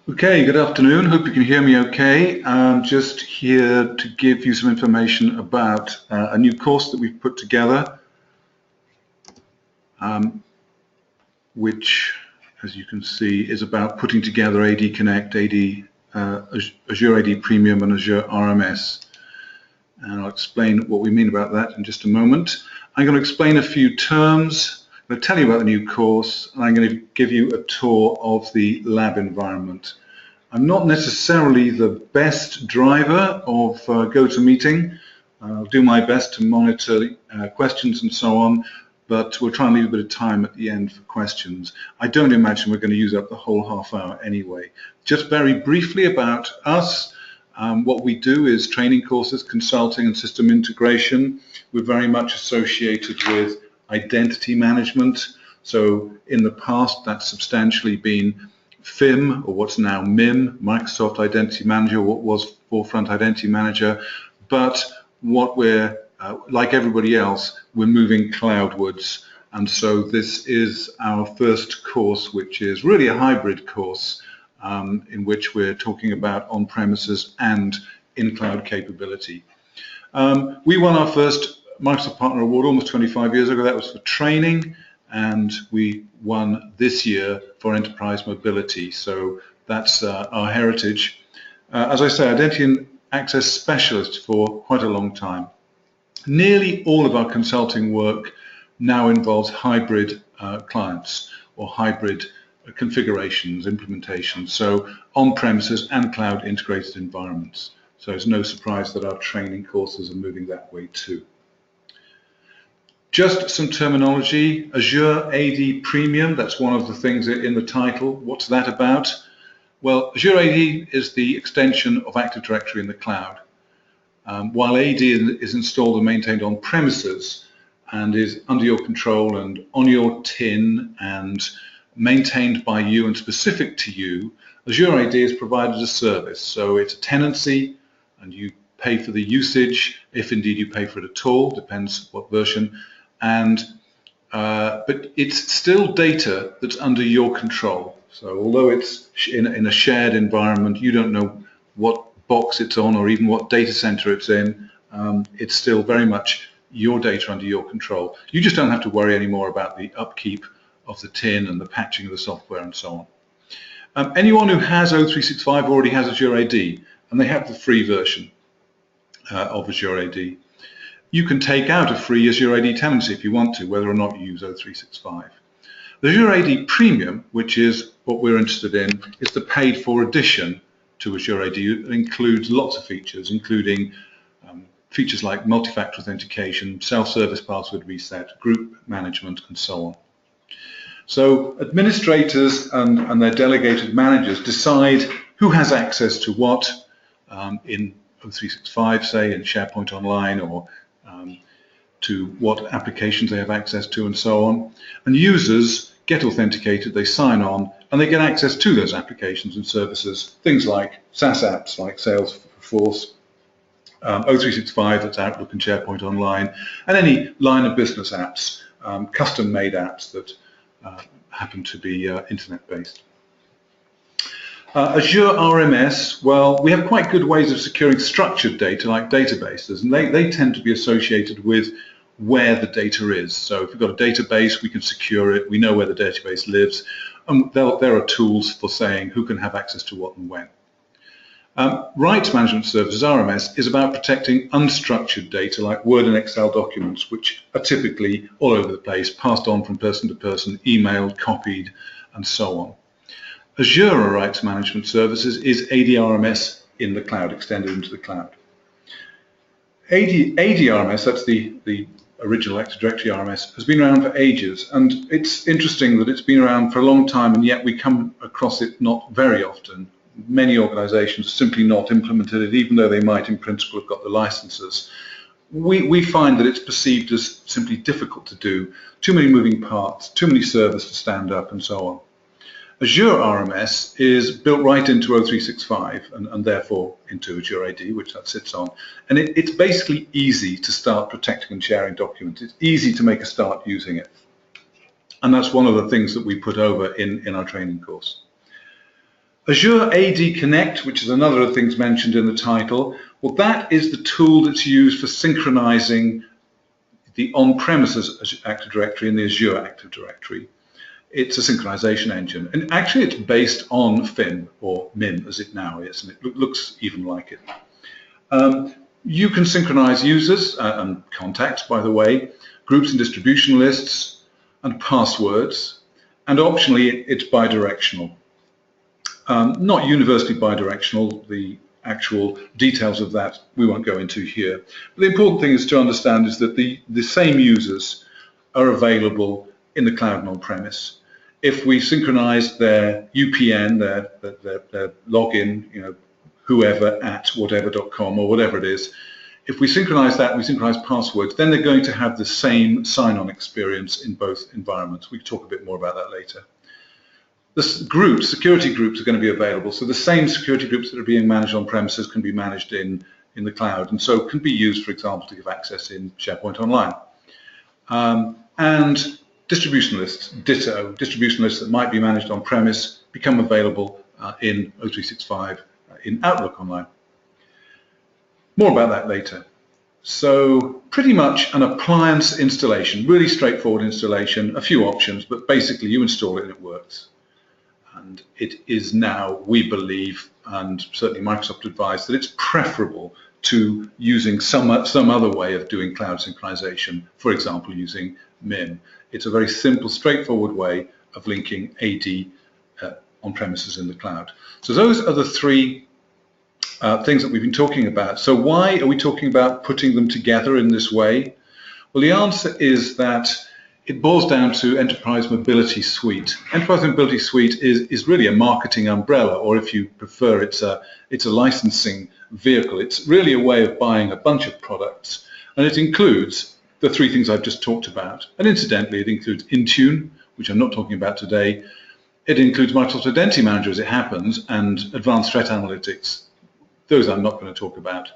Okay, good afternoon. Hope you can hear me okay. I'm just here to give you some information about a new course that we've put together, which, as you can see, is about putting together AD Connect, Azure AD Premium and Azure RMS. And I'll explain what we mean about that in just a moment. I'm going to explain a few terms. I'm going to tell you about the new course, and I'm going to give you a tour of the lab environment. I'm not necessarily the best driver of GoToMeeting. I'll do my best to monitor questions and so on, but we'll try and leave a bit of time at the end for questions. I don't imagine we're going to use up the whole half hour anyway. Just very briefly about us. What we do is training courses, consulting and system integration. We're very much associated with identity management. So in the past, that's substantially been FIM, or what's now MIM, Microsoft Identity Manager, what was Forefront Identity Manager. But what we're, like everybody else, we're moving cloudwards. And so this is our first course, which is really a hybrid course in which we're talking about on-premises and in-cloud capability. We won our first Microsoft Partner Award almost 25 years ago. That was for training, and we won this year for enterprise mobility. So that's our heritage. As I say, identity and access specialist for quite a long time. Nearly all of our consulting work now involves hybrid clients or hybrid configurations, implementations, so on-premises and cloud integrated environments. So it's no surprise that our training courses are moving that way too. Just some terminology. Azure AD Premium, that's one of the things in the title. What's that about? Well, Azure AD is the extension of Active Directory in the cloud. While AD is installed and maintained on premises and is under your control and on your tin and maintained by you and specific to you, Azure AD is provided as a service. So it's a tenancy and you pay for the usage, if indeed you pay for it at all, depends what version. But it's still data that's under your control. So although it's in a shared environment, you don't know what box it's on or even what data center it's in. It's still very much your data under your control. You just don't have to worry anymore about the upkeep of the tin and the patching of the software and so on. Anyone who has O365 already has Azure AD, and they have the free version of Azure AD. You can take out a free Azure AD tenancy if you want to, whether or not you use O365. The Azure AD Premium, which is what we're interested in, is the paid-for addition to Azure AD. It includes lots of features, including features like multi-factor authentication, self-service password reset, group management, and so on. So administrators and their delegated managers decide who has access to what in O365, say, in SharePoint Online, or to what applications they have access to and so on. And users get authenticated, they sign on, and they get access to those applications and services, things like SaaS apps like Salesforce, O365, that's Outlook and SharePoint Online, and any line of business apps, custom-made apps that happen to be internet-based. Azure RMS, well, we have quite good ways of securing structured data like databases, and they tend to be associated with where the data is. So if we've got a database, we can secure it, we know where the database lives, and there are tools for saying who can have access to what and when. Rights Management Services, RMS, is about protecting unstructured data like Word and Excel documents, which are typically all over the place, passed on from person to person, emailed, copied, and so on. Azure Rights Management Services is AD RMS in the cloud, extended into the cloud. AD RMS, that's the original Active Directory RMS, has been around for ages, and it's interesting that it's been around for a long time, and yet we come across it not very often. Many organizations simply not implemented it, even though they might in principle have got the licenses. We find that it's perceived as simply difficult to do, too many moving parts, too many servers to stand up, and so on. Azure RMS is built right into O365 and therefore into Azure AD, which that sits on. And it's basically easy to start protecting and sharing documents. It's easy to make a start using it. And that's one of the things that we put over in our training course. Azure AD Connect, which is another of the things mentioned in the title, well, that is the tool that's used for synchronizing the on-premises Active Directory and the Azure Active Directory. It's a synchronization engine, and actually it's based on FIM, or MIM as it now is, and it looks even like it. You can synchronize users and contacts, by the way, groups and distribution lists, and passwords, and optionally it's bidirectional. Not universally bidirectional, the actual details of that we won't go into here. But the important thing is to understand is that the same users are available in the cloud and on-premise. If we synchronize their UPN, their login, whoever at whatever.com or whatever it is, if we synchronize that, we synchronize passwords, then they're going to have the same sign-on experience in both environments. We can talk a bit more about that later. The security groups are going to be available, so the same security groups that are being managed on premises can be managed in the cloud, and so can be used, for example, to give access in SharePoint Online. And distribution lists, ditto. Distribution lists that might be managed on premise become available in O365 in Outlook Online. More about that later. So pretty much an appliance installation, really straightforward installation, a few options, but basically you install it and it works. And it is now, we believe, and certainly Microsoft advised, that it's preferable to using some other way of doing cloud synchronization, for example, using MIM. It's a very simple, straightforward way of linking AD on premises in the cloud. So those are the three things that we've been talking about. So why are we talking about putting them together in this way? Well, the answer is that it boils down to Enterprise Mobility Suite. Enterprise Mobility Suite is really a marketing umbrella, or if you prefer, it's a licensing vehicle. It's really a way of buying a bunch of products, and it includes the three things I've just talked about. And incidentally, it includes Intune, which I'm not talking about today. It includes Microsoft Identity Manager, as it happens, and Advanced Threat Analytics. Those I'm not going to talk about.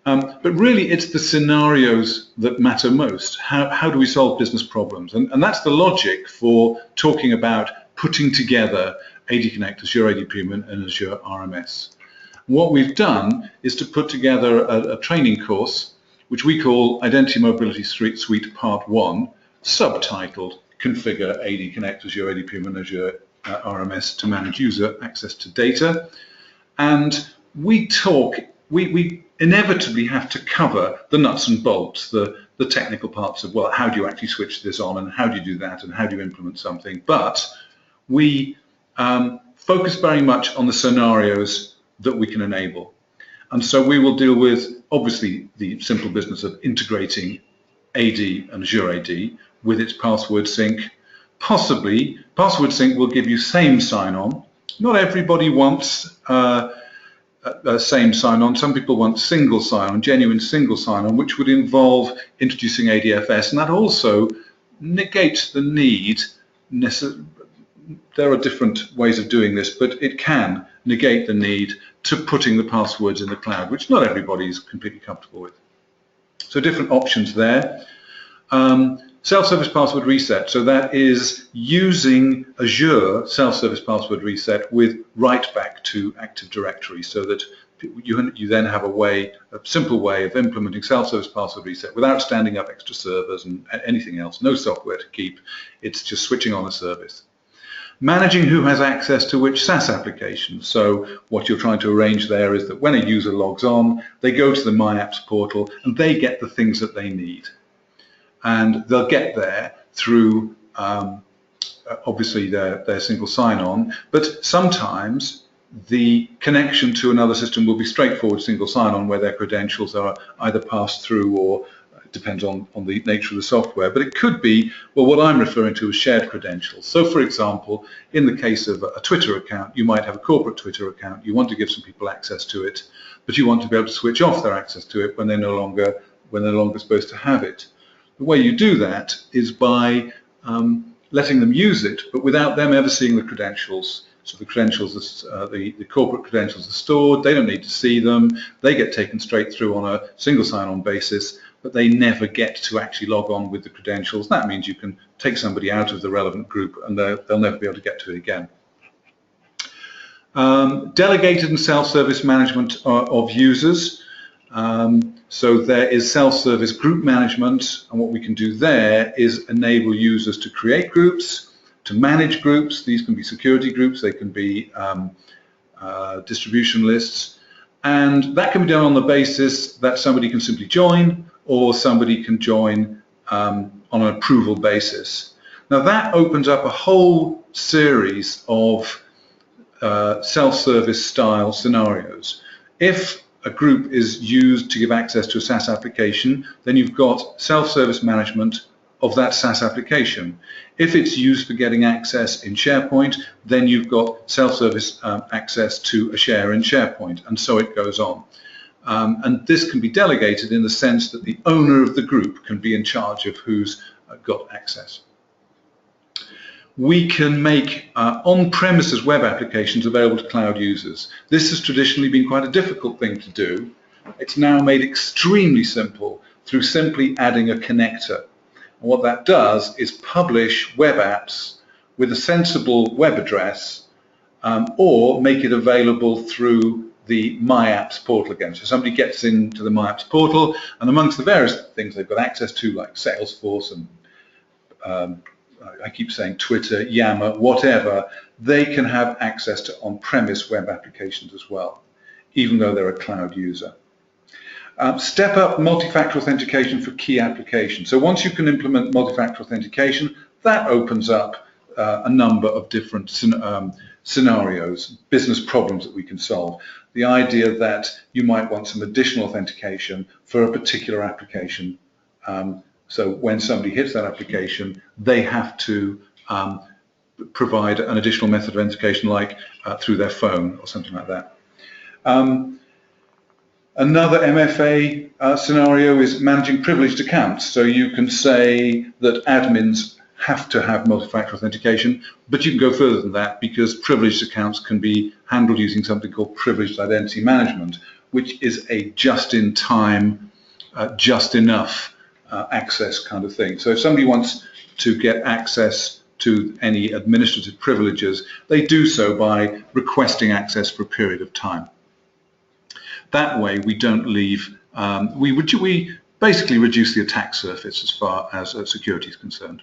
But really, it's the scenarios that matter most. How do we solve business problems? And that's the logic for talking about putting together AD Connect, Azure AD Premium, and Azure RMS. What we've done is to put together a training course, which we call Identity Mobility Suite Part 1, subtitled Configure AD Connect, Azure AD Premium, and Azure RMS to manage user access to data. And we inevitably have to cover the nuts and bolts, the technical parts of, well, how do you actually switch this on, and how do you do that, and how do you implement something? But we focus very much on the scenarios that we can enable. And so we will deal with, obviously, the simple business of integrating AD and Azure AD with its password sync. Possibly, password sync will give you same sign-on. Not everybody wants same sign-on. Some people want single sign-on, genuine single sign-on, which would involve introducing ADFS, and that also negates the need. There are different ways of doing this, but it can negate the need to putting the passwords in the cloud, which not everybody is completely comfortable with. So different options there. Self-service password reset, so that is using Azure self-service password reset with write back to Active Directory, so that you then have a simple way of implementing self-service password reset without standing up extra servers and anything else, no software to keep, it's just switching on a service. Managing who has access to which SaaS applications, so what you're trying to arrange there is that when a user logs on, they go to the My Apps portal and they get the things that they need. And they'll get there through, obviously, their single sign-on, but sometimes the connection to another system will be straightforward single sign-on where their credentials are either passed through or depends on the nature of the software. But it could be, well, what I'm referring to as shared credentials. So, for example, in the case of a Twitter account, you might have a corporate Twitter account. You want to give some people access to it, but you want to be able to switch off their access to it when they're no longer supposed to have it. The way you do that is by letting them use it, but without them ever seeing the credentials. So the credentials, the corporate credentials are stored, they don't need to see them, they get taken straight through on a single sign-on basis, but they never get to actually log on with the credentials. That means you can take somebody out of the relevant group and they'll never be able to get to it again. Delegated and self-service management of users. So there is self-service group management, and what we can do there is enable users to create groups, to manage groups. These can be security groups, they can be distribution lists, and that can be done on the basis that somebody can simply join, or somebody can join on an approval basis. Now that opens up a whole series of self-service style scenarios. If a group is used to give access to a SaaS application, then you've got self-service management of that SaaS application. If it's used for getting access in SharePoint, then you've got self-service access to a share in SharePoint, and so it goes on. And this can be delegated in the sense that the owner of the group can be in charge of who's got access. We can make on-premises web applications available to cloud users. This has traditionally been quite a difficult thing to do. It's now made extremely simple through simply adding a connector. And what that does is publish web apps with a sensible web address, or make it available through the My Apps portal again. So somebody gets into the My Apps portal, and amongst the various things they've got access to, like Salesforce and I keep saying Twitter, Yammer, whatever, they can have access to on-premise web applications as well, even though they're a cloud user. Step up multi-factor authentication for key applications. So once you can implement multi-factor authentication, that opens up a number of different scenarios, business problems that we can solve. The idea that you might want some additional authentication for a particular application. So when somebody hits that application, they have to provide an additional method of authentication, like through their phone or something like that. Another MFA scenario is managing privileged accounts. So you can say that admins have to have multi-factor authentication, but you can go further than that, because privileged accounts can be handled using something called privileged identity management, which is a just-in-time, just enough access kind of thing. So if somebody wants to get access to any administrative privileges, they do so by requesting access for a period of time. That way we don't leave, we basically reduce the attack surface as far as security is concerned.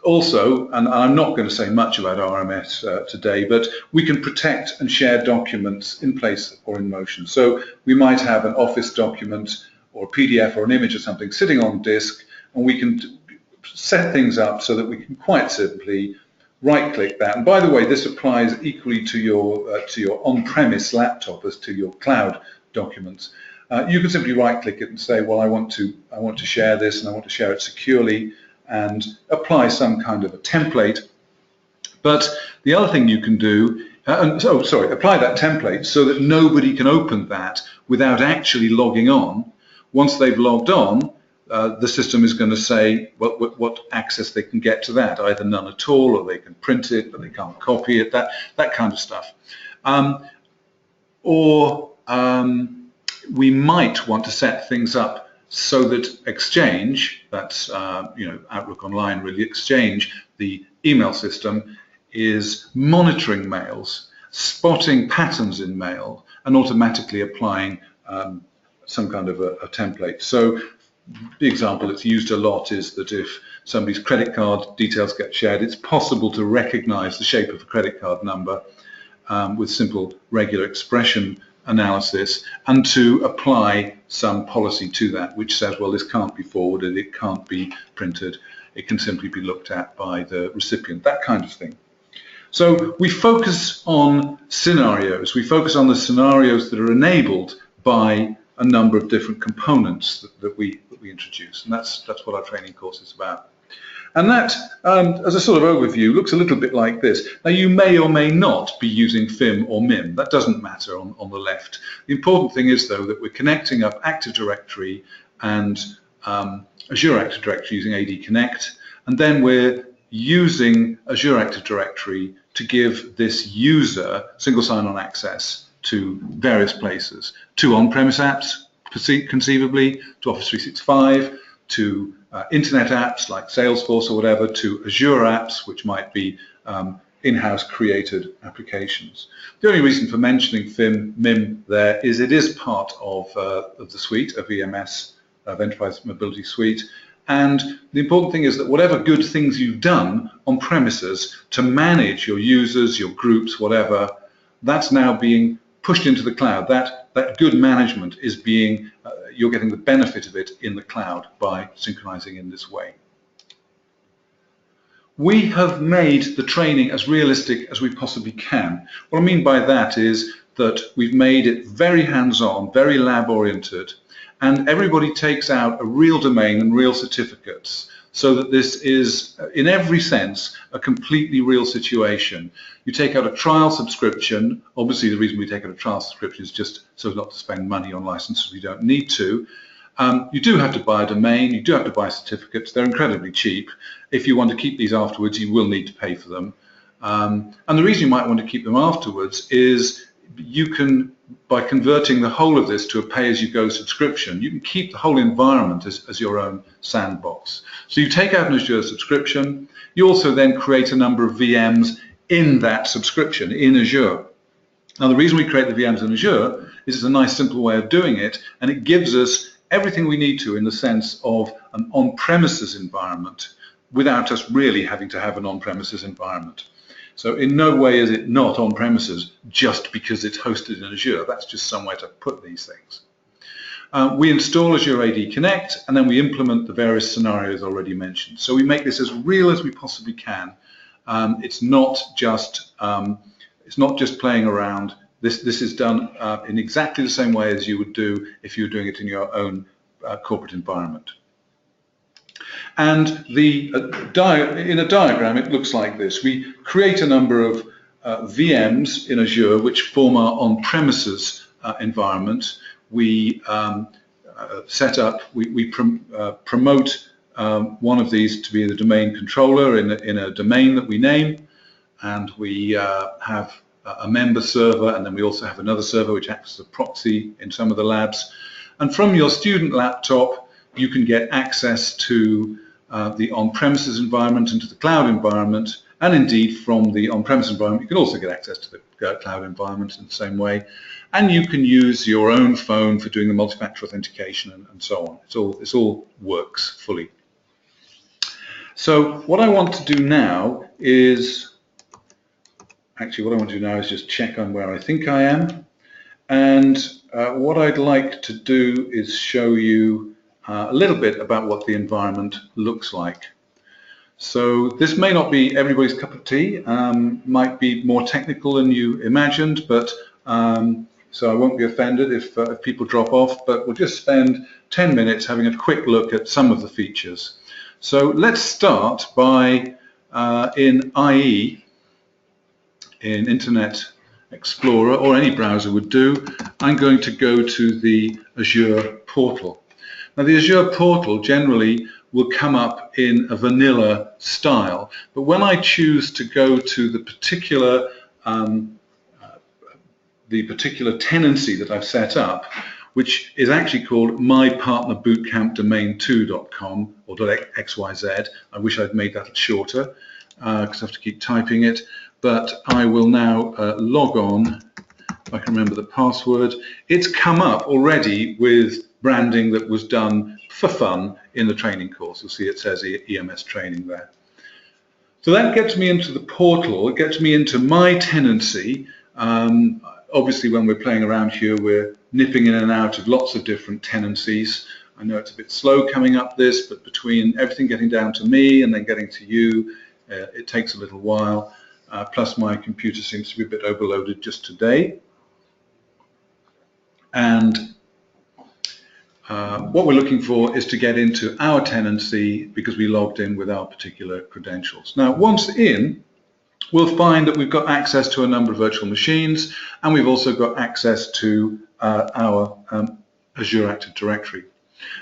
Also, and I'm not going to say much about RMS today, but we can protect and share documents in place or in motion. So we might have an Office document or a PDF or an image or something sitting on disk, and we can set things up so that we can quite simply right-click that. And by the way, this applies equally to your on-premise laptop as to your cloud documents. You can simply right-click it and say, well, I want to share this, and I want to share it securely, and apply some kind of a template. But the other thing you can do, apply that template so that nobody can open that without actually logging on. Once they've logged on, the system is going to say what access they can get to that, either none at all, or they can print it, but they can't copy it, that kind of stuff. We might want to set things up so that Exchange, that's Outlook Online, really Exchange, the email system, is monitoring mails, spotting patterns in mail, and automatically applying some kind of a template. So the example that's used a lot is that if somebody's credit card details get shared, it's possible to recognize the shape of a credit card number with simple regular expression analysis, and to apply some policy to that, which says, well, this can't be forwarded, it can't be printed, it can simply be looked at by the recipient, that kind of thing. So we focus on scenarios. We focus on the scenarios that are enabled by a number of different components that we introduce, and that's what our training course is about. And that, as a sort of overview, looks a little bit like this. Now, you may or may not be using FIM or MIM. That doesn't matter on the left. The important thing is, though, that we're connecting up Active Directory and Azure Active Directory using AD Connect, and then we're using Azure Active Directory to give this user single sign-on access to various places, to on-premise apps, conceivably, to Office 365, to internet apps like Salesforce or whatever, to Azure apps, which might be in-house created applications. The only reason for mentioning MIM there is it is part of the suite, of EMS, of Enterprise Mobility Suite. And the important thing is that whatever good things you've done on premises to manage your users, your groups, whatever, that's now being pushed into the cloud. That good management is being, you're getting the benefit of it in the cloud by synchronizing in this way. We have made the training as realistic as we possibly can. What I mean by that is that we've made it very hands-on, very lab-oriented, and everybody takes out a real domain and real certificates, so that this is, in every sense, a completely real situation. You take out a trial subscription. Obviously, the reason we take out a trial subscription is just so as not to spend money on licenses we don't need to. You do have to buy a domain, you do have to buy certificates. They're incredibly cheap. If you want to keep these afterwards, you will need to pay for them. And the reason you might want to keep them afterwards is you can, by converting the whole of this to a pay-as-you-go subscription, you can keep the whole environment as your own sandbox. So you take out an Azure subscription, you also then create a number of VMs in that subscription, in Azure. Now the reason we create the VMs in Azure is it's a nice simple way of doing it, and it gives us everything we need to in the sense of an on-premises environment without us really having to have an on-premises environment. So in no way is it not on-premises just because it's hosted in Azure. That's just somewhere to put these things. We install Azure AD Connect, and then we implement the various scenarios already mentioned. So we make this as real as we possibly can. It's not just playing around. This is done in exactly the same way as you would do if you were doing it in your own corporate environment. And in a diagram, it looks like this. We create a number of VMs in Azure which form our on-premises environment. We set up, we promote one of these to be the domain controller in a domain that we name, and we have a member server, and then we also have another server which acts as a proxy in some of the labs. And from your student laptop, you can get access to the on-premises environment and to the cloud environment, and indeed from the on-premises environment you can also get access to the cloud environment in the same way. And you can use your own phone for doing the multi-factor authentication and so on. It all works fully. So what I want to do now is, just check on where I think I am. And what I'd like to do is show you a little bit about what the environment looks like. So this may not be everybody's cup of tea, might be more technical than you imagined, but so I won't be offended if people drop off, but we'll just spend 10 minutes having a quick look at some of the features. So let's start by, in IE, in Internet Explorer, or any browser would do, I'm going to go to the Azure portal. Now the Azure portal generally will come up in a vanilla style, but when I choose to go to the particular tenancy that I've set up, which is actually called mypartnerbootcampdomain2.com or .xyz. I wish I'd made that shorter because I have to keep typing it, but I will now log on. If I can remember the password. It's come up already with branding that was done for fun in the training course. You'll see it says EMS training there. So that gets me into the portal. It gets me into my tenancy. Obviously, when we're playing around here, we're nipping in and out of lots of different tenancies. I know it's a bit slow coming up this, but between everything getting down to me and then getting to you, it takes a little while. Plus, my computer seems to be a bit overloaded just today. And what we're looking for is to get into our tenancy because we logged in with our particular credentials. Now, once in, we'll find that we've got access to a number of virtual machines, and we've also got access to our Azure Active Directory.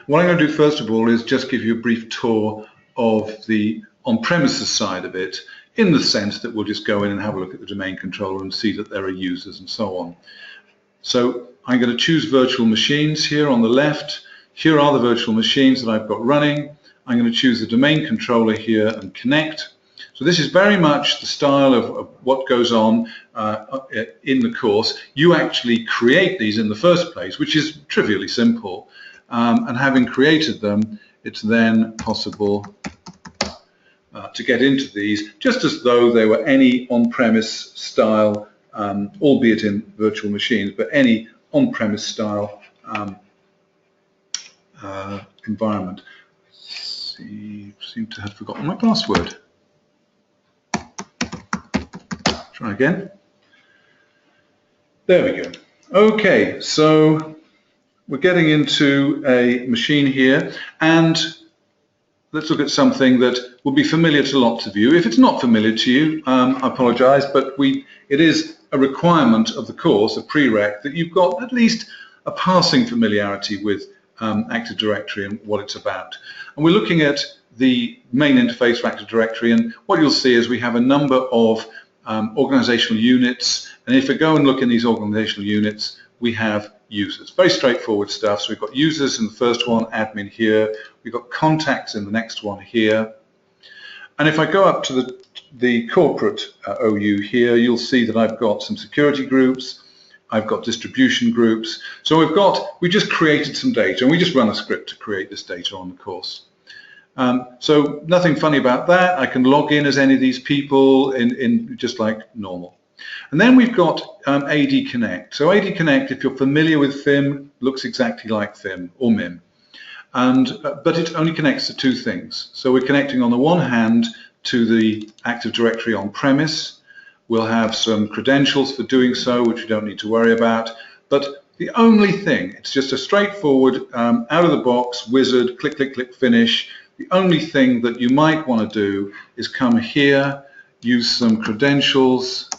What I'm going to do first of all is just give you a brief tour of the on-premises side of it, in the sense that we'll just go in and have a look at the domain controller and see that there are users and so on. So I'm going to choose virtual machines here on the left. Here are the virtual machines that I've got running. I'm going to choose the domain controller here and connect. So this is very much the style of what goes on in the course. You actually create these in the first place, which is trivially simple. And having created them, it's then possible to get into these just as though they were any on-premise style, albeit in virtual machines, but any on-premise style environment. Seem to have forgotten my password. Try again. There we go. Okay, so we're getting into a machine here, and let's look at something that will be familiar to lots of you. If it's not familiar to you, I apologize, but it is a requirement of the course, a prereq, that you've got at least a passing familiarity with Active Directory and what it's about. And we're looking at the main interface for Active Directory, and what you'll see is we have a number of organizational units, and if we go and look in these organizational units, we have users. Very straightforward stuff. So we've got users in the first one, admin here, we've got contacts in the next one here, and if I go up to the corporate OU here, you'll see that I've got some security groups, I've got distribution groups. So we just created some data, and we just run a script to create this data on the course. So nothing funny about that. I can log in as any of these people in just like normal. And then we've got AD Connect. So AD Connect, if you're familiar with FIM, looks exactly like FIM or MIM. But it only connects to two things. So we're connecting on the one hand to the Active Directory on-premise. We'll have some credentials for doing so, which we don't need to worry about. But the only thing, it's just a straightforward, out-of-the-box wizard, click, click, click, finish. The only thing that you might want to do is come here, use some credentials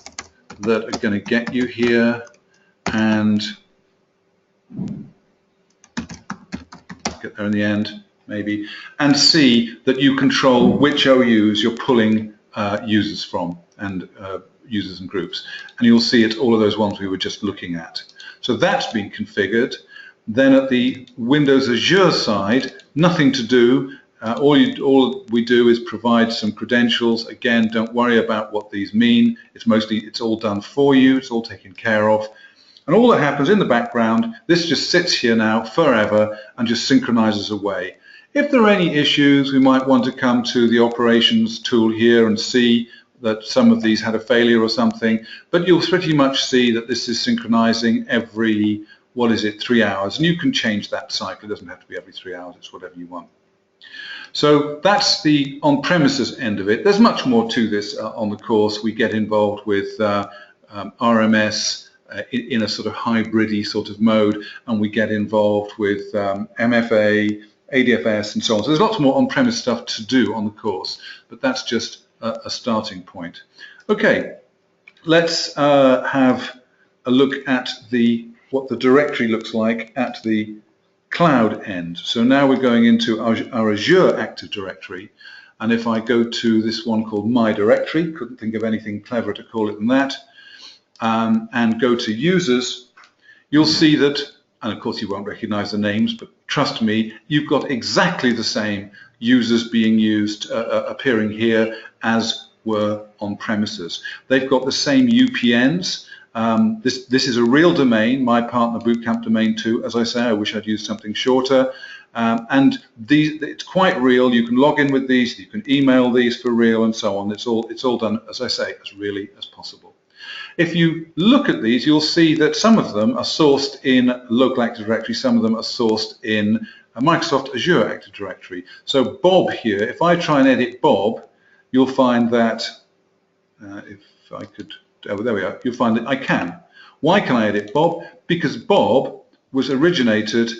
that are going to get you here, and get there in the end, maybe, and see that you control which OUs you're pulling users from, and users and groups. And you'll see it's all of those ones we were just looking at. So that's been configured. Then at the Windows Azure side, nothing to do. All we do is provide some credentials. Again, don't worry about what these mean. It's all done for you. It's all taken care of. And all that happens in the background, this just sits here now forever and just synchronizes away. If there are any issues, we might want to come to the operations tool here and see that some of these had a failure or something, but you'll pretty much see that this is synchronizing every, 3 hours, and you can change that cycle. It doesn't have to be every 3 hours, it's whatever you want. So that's the on-premises end of it. There's much more to this on the course. We get involved with RMS in a sort of hybrid-y sort of mode, and we get involved with MFA, ADFS, and so on. So there's lots more on-premise stuff to do on the course, but that's just a starting point. Okay, let's have a look at what the directory looks like at the cloud end. So now we're going into our Azure Active Directory, and if I go to this one called My Directory, couldn't think of anything clever to call it than that, and go to Users, you'll see that, and of course you won't recognize the names, but trust me, you've got exactly the same users being used, appearing here as were on premises. They've got the same UPNs. This is a real domain, my partner bootcamp domain 2. As I say, I wish I'd used something shorter. And it's quite real. You can log in with these, you can email these for real, and so on. It's all done, as I say, as really as possible. If you look at these, you'll see that some of them are sourced in local Active Directory, some of them are sourced in Microsoft Azure Active Directory. So Bob here, if I try and edit Bob, you'll find that, if I could, oh, there we are, you'll find that I can. Why can I edit Bob? Because Bob was originated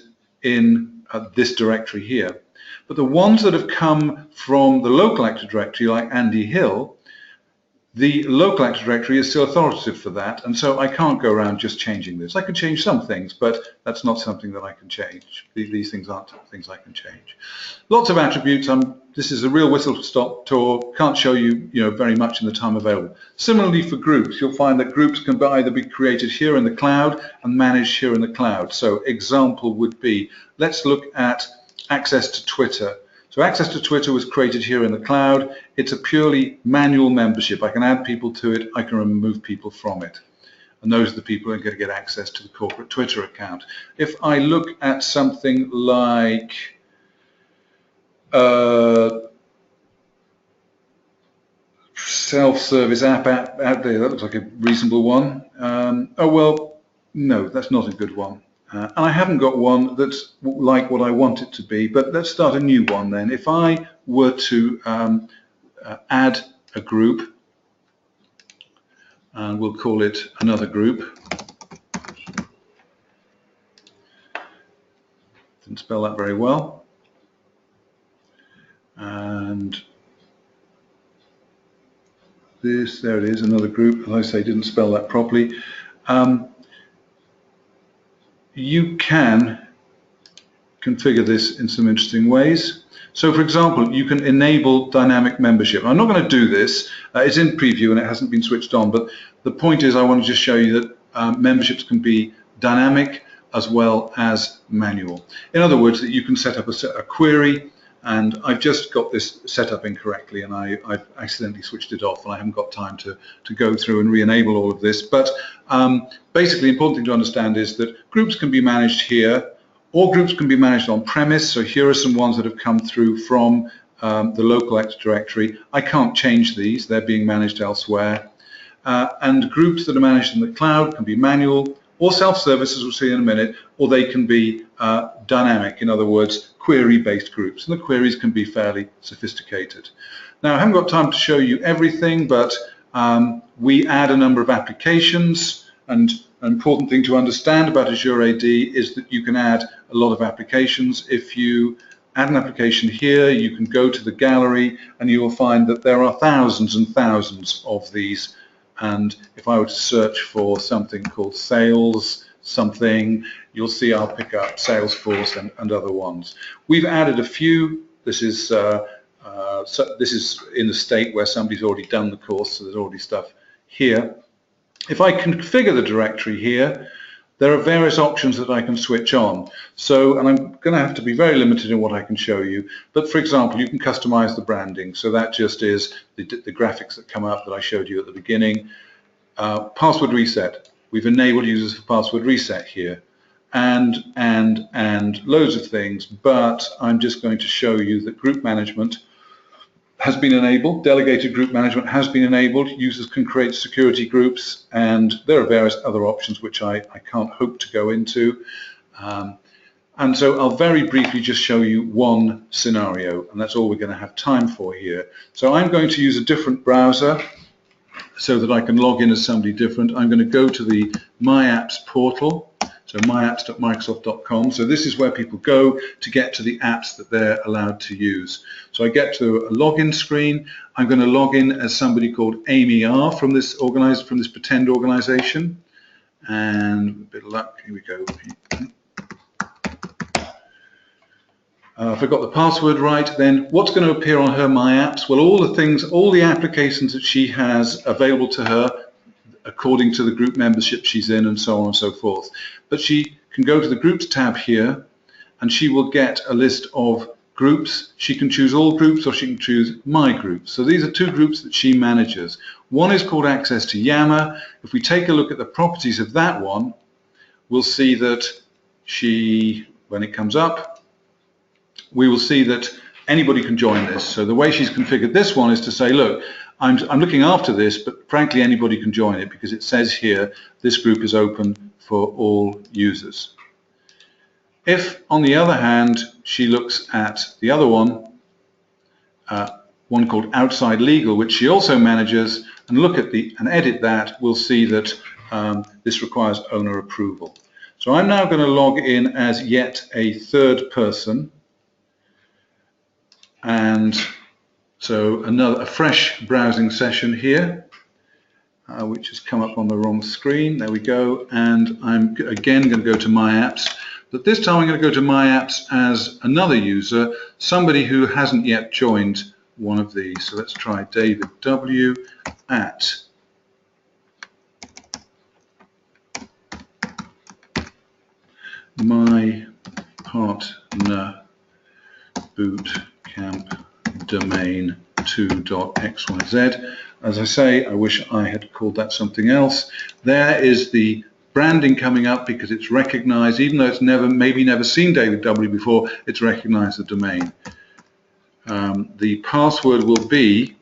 in this directory here. But the ones that have come from the local Active Directory, like Andy Hill, the local Active Directory is still authoritative for that, and so I can't go around just changing this. I can change some things, but that's not something that I can change. These things aren't things I can change. Lots of attributes. This is a real whistle-stop tour. Can't show you, very much in the time available. Similarly for groups, you'll find that groups can either be created here in the cloud and managed here in the cloud. So example would be, let's look at access to Twitter. So access to Twitter was created here in the cloud. It's a purely manual membership. I can add people to it, I can remove people from it. And those are the people who are going to get access to the corporate Twitter account. If I look at something like self-service app out there, that looks like a reasonable one. Oh well, no, that's not a good one. And I haven't got one that's like what I want it to be, but let's start a new one then. If I were to add a group, and we'll call it another group. Didn't spell that very well. And this, there it is, another group. As I say, didn't spell that properly. You can configure this in some interesting ways. So, for example, you can enable dynamic membership. I'm not going to do this. It's in preview and it hasn't been switched on, but the point is I want to just show you that memberships can be dynamic as well as manual. In other words, that you can set up a query, and I've just got this set up incorrectly and I've accidentally switched it off and I haven't got time to go through and re-enable all of this. But basically, the important thing to understand is that groups can be managed here, or groups can be managed on premise. So here are some ones that have come through from the local Active Directory. I can't change these, they're being managed elsewhere. And groups that are managed in the cloud can be manual or self-service, as we'll see in a minute, or they can be dynamic, in other words, query-based groups. And the queries can be fairly sophisticated. Now, I haven't got time to show you everything, but we add a number of applications, and an important thing to understand about Azure AD is that you can add a lot of applications. If you add an application here, you can go to the gallery and you will find that there are thousands and thousands of these. And if I were to search for something called sales something, you'll see I'll pick up Salesforce and other ones. We've added a few. This is in the state where somebody's already done the course, so there's already stuff here. If I configure the directory here, there are various options that I can switch on. So, and I'm going to have to be very limited in what I can show you, but for example, you can customize the branding. So that just is the graphics that come up that I showed you at the beginning. Password reset. We've enabled users for password reset here, and loads of things, but I'm just going to show you that group management has been enabled, delegated group management has been enabled, users can create security groups, and there are various other options which I can't hope to go into. And so I'll very briefly just show you one scenario, and that's all we're going to have time for here. So I'm going to use a different browser so that I can log in as somebody different. I'm going to go to the My Apps portal. So myapps.microsoft.com. So this is where people go to get to the apps that they're allowed to use. So I get to a login screen. I'm going to log in as somebody called Amy R from this pretend organization. And a bit of luck, here we go. If I got the password right, then what's going to appear on her My Apps? Well, all the applications that she has available to her according to the group membership she's in, and so on and so forth. But she can go to the Groups tab here, and she will get a list of groups. She can choose all groups, or she can choose My Groups. So these are two groups that she manages. One is called Access to Yammer. If we take a look at the properties of that one, we'll see that when it comes up, we will see that anybody can join this. So the way she's configured this one is to say, look, I'm looking after this, but frankly anybody can join it because it says here this group is open for all users. If, on the other hand, she looks at the other one, one called Outside Legal, which she also manages, and look at and edit that, we'll see that this requires owner approval. So I'm now going to log in as yet a third person, and so a fresh browsing session here, which has come up on the wrong screen. There we go. And I'm again going to go to My Apps. But this time I'm going to go to My Apps as another user, somebody who hasn't yet joined one of these. So let's try David W. at My Partner Boot camp domain 2.xyz. As I say, I wish I had called that something else. There is the branding coming up because it's recognized, even though it's maybe never seen David W before, it's recognized the domain. The password will be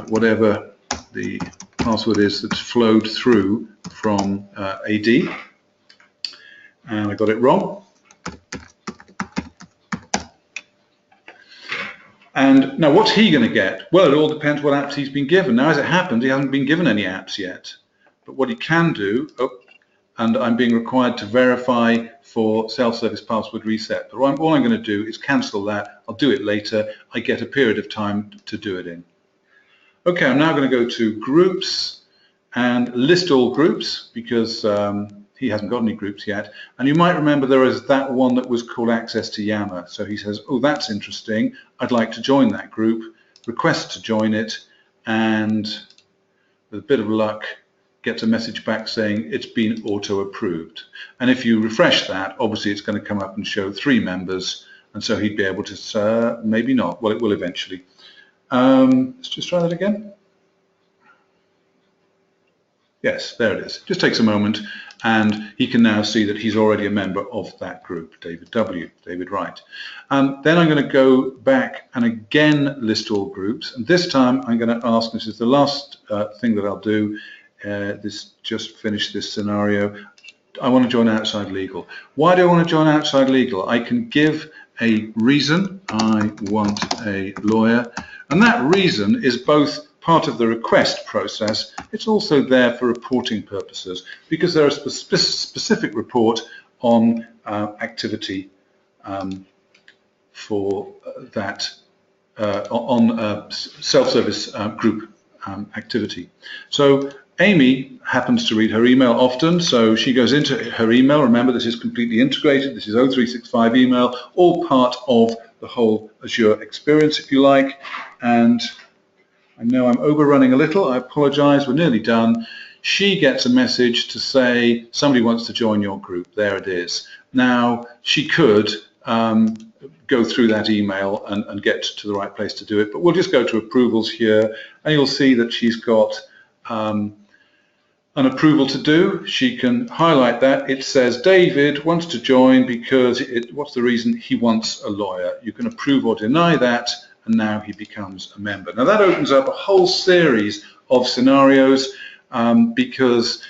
whatever the password is that's flowed through from AD. And I got it wrong. And now what's he going to get? Well, it all depends what apps he's been given. Now, as it happens, he hasn't been given any apps yet. But what he can do, and I'm being required to verify for self-service password reset. But all I'm going to do is cancel that. I'll do it later. I get a period of time to do it in. Okay, I'm now going to go to groups and list all groups because he hasn't got any groups yet. And you might remember there is that one that was called access to Yammer. So he says, oh, that's interesting. I'd like to join that group, request to join it, and with a bit of luck, gets a message back saying it's been auto-approved. And if you refresh that, obviously it's going to come up and show 3 members, and so he'd be able to, maybe not, well, it will eventually. Let's just try that again. Yes, there it is. Just takes a moment, and he can now see that he's already a member of that group, David W, David Wright. Then I'm going to go back and again list all groups, and this time I'm going to ask, this is the last thing that I'll do, just finish this scenario. I want to join outside legal. Why do I want to join outside legal? I can give a reason. I want a lawyer, and that reason is both part of the request process. It's also there for reporting purposes because there is a specific report on activity for that on self-service group activity. So Amy happens to read her email often, so she goes into her email. Remember, this is completely integrated. This is O365 email, all part of the whole Azure experience, if you like. And I know I'm overrunning a little. I apologize. We're nearly done. She gets a message to say somebody wants to join your group. There it is. Now, she could go through that email and get to the right place to do it, but we'll just go to approvals here, and you'll see that she's got an approval to do. She can highlight that. It says David wants to join because what's the reason? He wants a lawyer. You can approve or deny that, and now he becomes a member. Now that opens up a whole series of scenarios because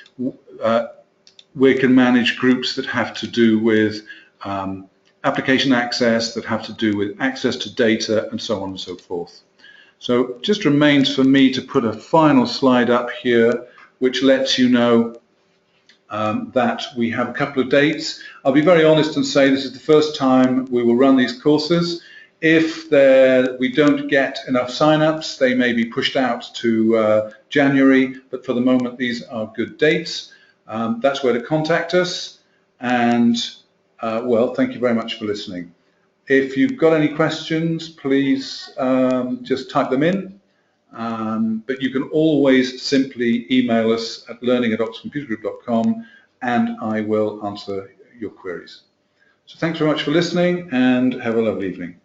we can manage groups that have to do with application access, that have to do with access to data, and so on and so forth. So it just remains for me to put a final slide up here which lets you know that we have a couple of dates. I'll be very honest and say this is the first time we will run these courses. If we don't get enough sign-ups, they may be pushed out to January, but for the moment these are good dates. That's where to contact us, and well, thank you very much for listening. If you've got any questions, please just type them in, but you can always simply email us at learning@oxfordcomputergroup.com and I will answer your queries. So thanks very much for listening and have a lovely evening.